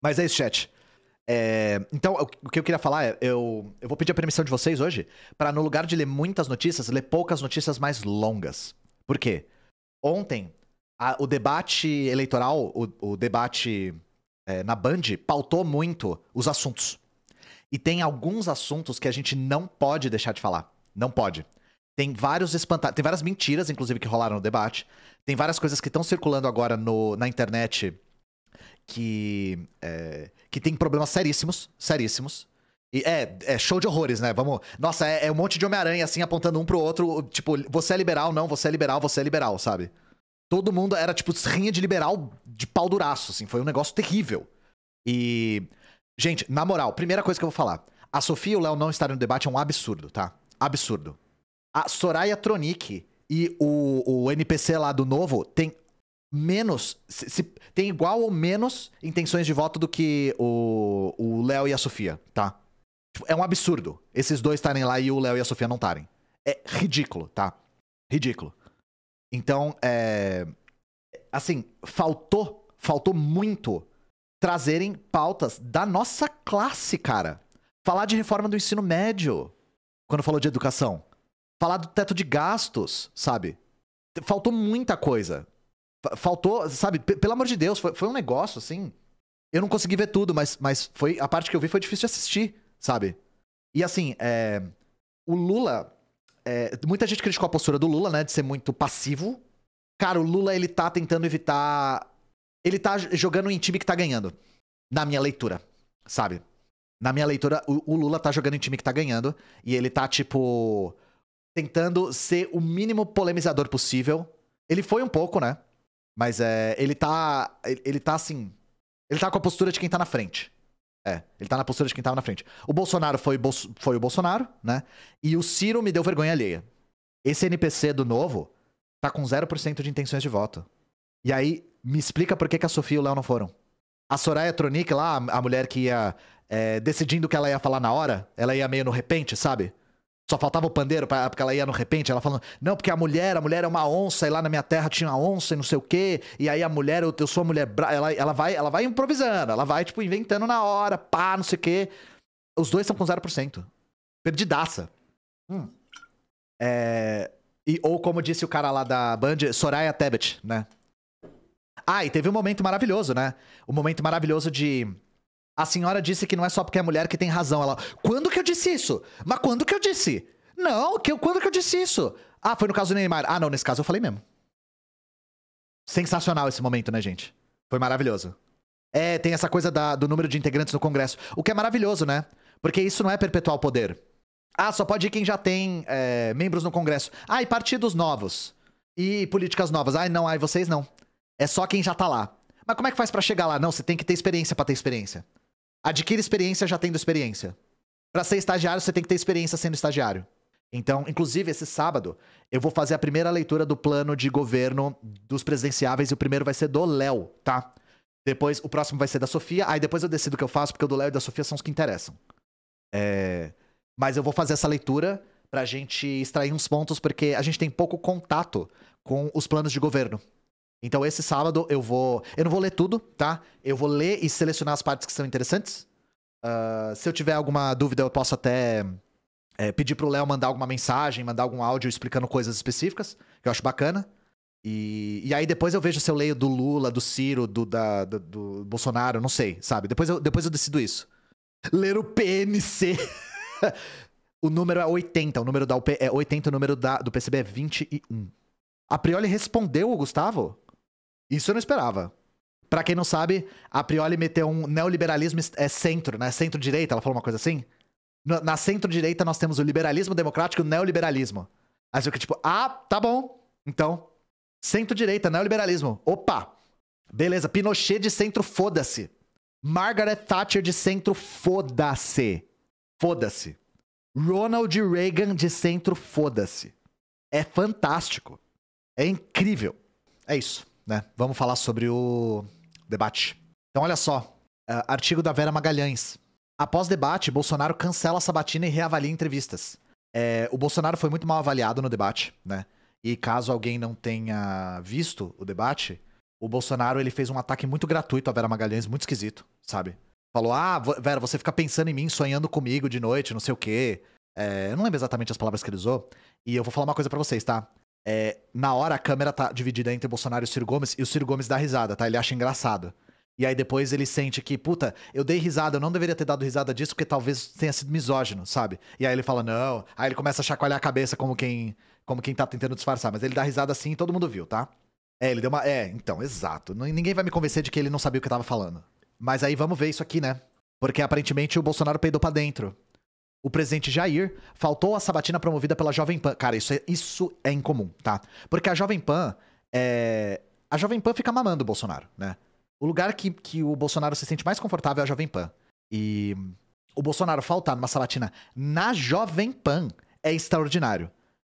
Mas é isso, chat. Então, o que eu queria falar é, eu vou pedir a permissão de vocês hoje pra, no lugar de ler muitas notícias, ler poucas notícias mais longas. Por quê? Ontem, o debate eleitoral, o debate na Band, pautou muito os assuntos. E tem alguns assuntos que a gente não pode deixar de falar. Não pode. Tem várias mentiras, inclusive, que rolaram no debate. Tem várias coisas que estão circulando agora na internet que tem problemas seríssimos. Seríssimos. E é show de horrores, né? Nossa, é um monte de Homem-Aranha, assim, apontando um pro outro. Tipo, você é liberal, não, você é liberal, sabe? Todo mundo era, tipo, rinha de liberal de pau duraço, assim. Foi um negócio terrível. E... Gente, na moral, primeira coisa que eu vou falar. A Sofia e o Léo não estarem no debate é um absurdo, tá? Absurdo. A Soraya Tronic e o NPC lá do Novo tem menos... tem igual ou menos intenções de voto do que o Léo e a Sofia, tá? Tipo, é um absurdo esses dois estarem lá e o Léo e a Sofia não estarem. É ridículo, tá? Ridículo. Então, assim, faltou muito trazerem pautas da nossa classe, cara. Falar de reforma do ensino médio, quando falou de educação. Falar do teto de gastos, sabe? Faltou muita coisa. Faltou, sabe? Pelo amor de Deus, foi um negócio, assim... Eu não consegui ver tudo, mas foi a parte que eu vi foi difícil de assistir, sabe? E assim, o Lula... muita gente criticou a postura do Lula, né? De ser muito passivo. Cara, o Lula, ele tá tentando evitar... Ele tá jogando em time que tá ganhando. Na minha leitura, sabe? Na minha leitura, o Lula tá jogando em time que tá ganhando. E ele tá, tipo... tentando ser o mínimo polemizador possível. Ele foi um pouco, né? Mas ele tá assim... Ele tá com a postura de quem tá na frente. Ele tá na postura de quem tava na frente. O Bolsonaro foi o Bolsonaro, né? E o Ciro me deu vergonha alheia. Esse NPC do Novo tá com 0% de intenções de voto. E aí, me explica por que a Sofia e o Léo não foram. A Soraya Tronic lá, a mulher que ia decidindo o que ela ia falar na hora, ela ia meio no repente, sabe? Só faltava o pandeiro porque ela ia no repente, ela falando, não, porque a mulher é uma onça, e lá na minha terra tinha uma onça e não sei o quê, e aí a mulher, eu sou a mulher, ela vai improvisando, ela vai, tipo, inventando na hora, pá, não sei o quê. Os dois estão com 0%. Perdidaça. Ou como disse o cara lá da Band, Soraya Tebet, né? E teve um momento maravilhoso, né? O momento maravilhoso de... A senhora disse que não é só porque é mulher que tem razão. Ela, quando que eu disse isso? Mas quando que eu disse? Não, quando que eu disse isso? Foi no caso do Neymar. Não, nesse caso eu falei mesmo. Sensacional esse momento, né, gente? Foi maravilhoso. Tem essa coisa do número de integrantes no Congresso. O que é maravilhoso, né? Porque isso não é perpetuar o poder. Só pode ir quem já tem membros no Congresso. E partidos novos. E políticas novas. Não, vocês não. É só quem já tá lá. Mas como é que faz pra chegar lá? Não, você tem que ter experiência pra ter experiência. Adquire experiência já tendo experiência. Pra ser estagiário, você tem que ter experiência sendo estagiário. Então, inclusive, esse sábado, eu vou fazer a primeira leitura do plano de governo dos presidenciáveis e o primeiro vai ser do Léo, tá? Depois, o próximo vai ser da Sofia. Aí depois eu decido o que eu faço, porque o do Léo e da Sofia são os que interessam. Mas eu vou fazer essa leitura pra gente extrair uns pontos, porque a gente tem pouco contato com os planos de governo. Então, esse sábado, eu não vou ler tudo, tá? Eu vou ler e selecionar as partes que são interessantes. Se eu tiver alguma dúvida, eu posso até pedir pro Léo mandar alguma mensagem, mandar algum áudio explicando coisas específicas, que eu acho bacana. E aí, depois eu vejo se eu leio do Lula, do Ciro, do Bolsonaro, não sei, sabe? Depois eu decido isso. Ler o PNC. O número é 80, o número da UP é 80, o número do PCB é 21. A Prioli respondeu o Gustavo? Isso eu não esperava. Pra quem não sabe, a Prioli meteu um neoliberalismo centro, né? Centro-direita, ela falou uma coisa assim? Na centro-direita nós temos o liberalismo democrático e o neoliberalismo. Aí eu fiquei tipo, tá bom. Então, centro-direita, neoliberalismo. Opa! Beleza, Pinochet de centro, foda-se. Margaret Thatcher de centro, foda-se. Foda-se. Ronald Reagan de centro, foda-se. É fantástico. É incrível. É isso, né? Vamos falar sobre o debate. Então, olha só. Artigo da Vera Magalhães. Após debate, Bolsonaro cancela a sabatina e reavalia entrevistas. O Bolsonaro foi muito mal avaliado no debate, né? E caso alguém não tenha visto o debate, o Bolsonaro ele fez um ataque muito gratuito à Vera Magalhães, muito esquisito, sabe? Falou, Vera, você fica pensando em mim, sonhando comigo de noite, não sei o quê. Eu não lembro exatamente as palavras que ele usou. E eu vou falar uma coisa pra vocês, tá? Na hora a câmera tá dividida entre o Bolsonaro e o Ciro Gomes, e o Ciro Gomes dá risada, tá? Ele acha engraçado. E aí depois ele sente que, puta, eu dei risada, eu não deveria ter dado risada disso porque talvez tenha sido misógino, sabe? E aí ele fala, não. Aí ele começa a chacoalhar a cabeça como quem tá tentando disfarçar. Mas ele dá risada assim e todo mundo viu, tá? Ele deu uma... então, exato. Ninguém vai me convencer de que ele não sabia o que eu tava falando. Mas aí vamos ver isso aqui, né? Porque aparentemente o Bolsonaro peidou pra dentro. O presidente Jair faltou a sabatina promovida pela Jovem Pan. Cara, isso é incomum, tá? Porque a Jovem Pan A Jovem Pan fica mamando o Bolsonaro, né? O lugar que o Bolsonaro se sente mais confortável é a Jovem Pan. E o Bolsonaro faltar numa sabatina na Jovem Pan é extraordinário.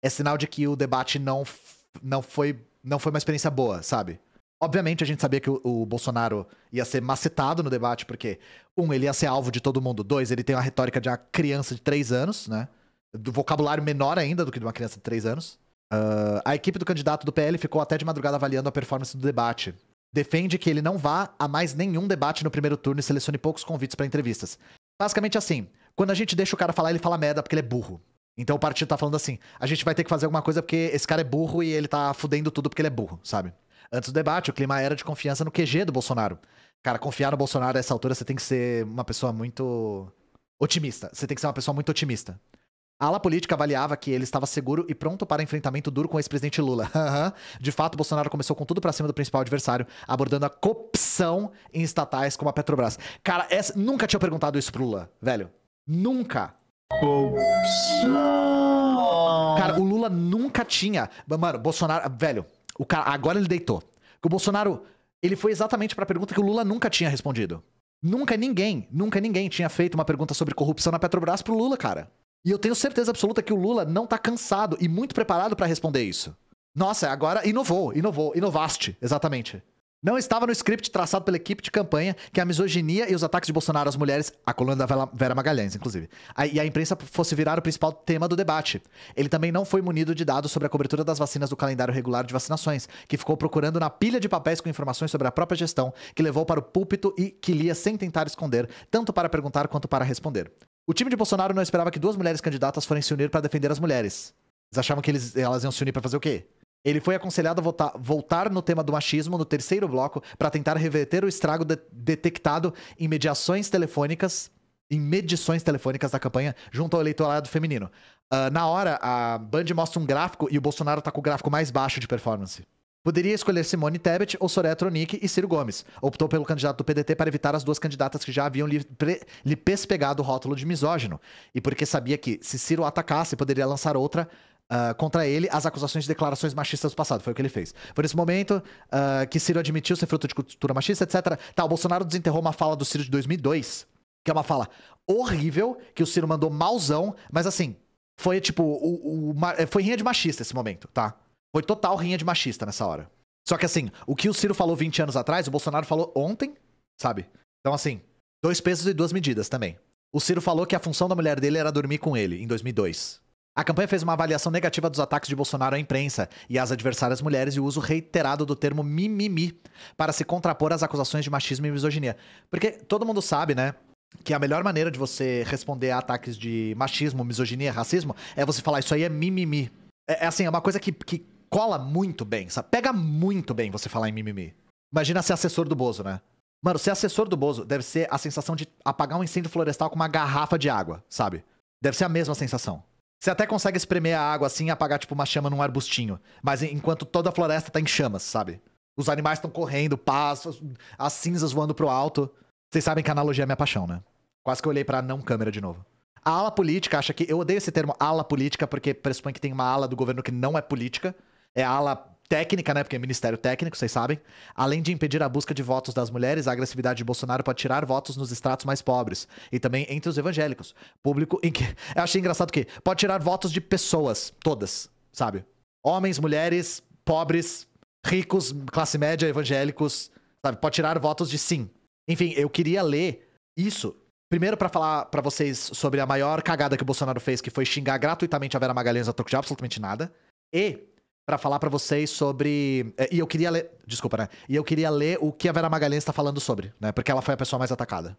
É sinal de que o debate não foi uma experiência boa, sabe? Obviamente a gente sabia que o Bolsonaro ia ser macetado no debate, porque, ele ia ser alvo de todo mundo. 2, ele tem uma retórica de uma criança de 3 anos, né? Do vocabulário menor ainda do que de uma criança de 3 anos. A equipe do candidato do PL ficou até de madrugada avaliando a performance do debate. Defende que ele não vá a mais nenhum debate no primeiro turno e selecione poucos convites para entrevistas. Basicamente assim, quando a gente deixa o cara falar, ele fala merda porque ele é burro. Então o partido tá falando assim, a gente vai ter que fazer alguma coisa porque esse cara é burro e ele tá fudendo tudo porque ele é burro, sabe? Antes do debate, o clima era de confiança no QG do Bolsonaro. Cara, confiar no Bolsonaro a essa altura, você tem que ser uma pessoa muito otimista. Você tem que ser uma pessoa muito otimista. A ala política avaliava que ele estava seguro e pronto para enfrentamento duro com o ex-presidente Lula. De fato, Bolsonaro começou com tudo pra cima do principal adversário, abordando a corrupção em estatais como a Petrobras. Cara, nunca tinha perguntado isso pro Lula, velho. Nunca. Corrupção. Cara, o Lula nunca tinha. Mano, Bolsonaro, velho, o cara, agora ele deitou. O Bolsonaro, ele foi exatamente pra pergunta que o Lula nunca tinha respondido. Nunca ninguém tinha feito uma pergunta sobre corrupção na Petrobras pro Lula, cara. E eu tenho certeza absoluta que o Lula não tá cansado e muito preparado pra responder isso. Nossa, agora inovaste, exatamente. Não estava no script traçado pela equipe de campanha que a misoginia e os ataques de Bolsonaro às mulheres, a coluna da Vera Magalhães, inclusive, e a imprensa fosse virar o principal tema do debate. Ele também não foi munido de dados sobre a cobertura das vacinas do calendário regular de vacinações, que ficou procurando na pilha de papéis com informações sobre a própria gestão, que levou para o púlpito e que lia sem tentar esconder, tanto para perguntar quanto para responder. O time de Bolsonaro não esperava que 2 mulheres candidatas fossem se unir para defender as mulheres. Eles achavam que elas iam se unir para fazer o quê? Ele foi aconselhado a voltar no tema do machismo no terceiro bloco para tentar reverter o estrago detectado em medições telefônicas da campanha junto ao eleitorado feminino. Na hora, a Band mostra um gráfico e o Bolsonaro tá com o gráfico mais baixo de performance. Poderia escolher Simone Tebet ou Soraya Tronic e Ciro Gomes. Optou pelo candidato do PDT para evitar as 2 candidatas que já haviam lhe pespegado o rótulo de misógino. E porque sabia que, se Ciro atacasse, poderia lançar outra contra ele as acusações de declarações machistas do passado. Foi o que ele fez. Foi nesse momento que Ciro admitiu ser fruto de cultura machista, etc. O Bolsonaro desenterrou uma fala do Ciro de 2002, que é uma fala horrível, que o Ciro mandou malzão, mas assim, foi tipo, foi rinha de machista esse momento, tá? Foi total rinha de machista nessa hora. Só que assim, o que o Ciro falou 20 anos atrás, o Bolsonaro falou ontem, sabe? Então assim, 2 pesos e 2 medidas também. O Ciro falou que a função da mulher dele era dormir com ele, em 2002. A campanha fez uma avaliação negativa dos ataques de Bolsonaro à imprensa e às adversárias mulheres e o uso reiterado do termo mimimi para se contrapor às acusações de machismo e misoginia. Porque todo mundo sabe, né, que a melhor maneira de você responder a ataques de machismo, misoginia, racismo é você falar isso aí é mimimi. É assim, é uma coisa que cola muito bem, sabe? Pega muito bem você falar em mimimi. Imagina ser assessor do Bozo, né? Mano, ser assessor do Bozo deve ser a sensação de apagar um incêndio florestal com uma garrafa de água, sabe? Deve ser a mesma sensação. Você até consegue espremer a água assim e apagar tipo uma chama num arbustinho. Mas enquanto toda a floresta tá em chamas, sabe? Os animais estão correndo, as cinzas voando pro alto. Vocês sabem que a analogia é minha paixão, né? Quase que eu olhei pra não câmera de novo. A ala política acha que... Eu odeio esse termo ala política porque pressupõe que tem uma ala do governo que não é política. É a ala técnica, né? Porque é ministério técnico, vocês sabem. Além de impedir a busca de votos das mulheres, a agressividade de Bolsonaro pode tirar votos nos estratos mais pobres. E também entre os evangélicos. Público em que... Eu achei engraçado que pode tirar votos de pessoas, todas, sabe? Homens, mulheres, pobres, ricos, classe média, evangélicos, sabe? Pode tirar votos de sim. Enfim, eu queria ler isso... Primeiro, pra falar pra vocês sobre a maior cagada que o Bolsonaro fez, que foi xingar gratuitamente a Vera Magalhães a troco de absolutamente nada. E pra falar pra vocês sobre... E eu queria ler... Desculpa, né? E eu queria ler o que a Vera Magalhães tá falando sobre, né? Porque ela foi a pessoa mais atacada.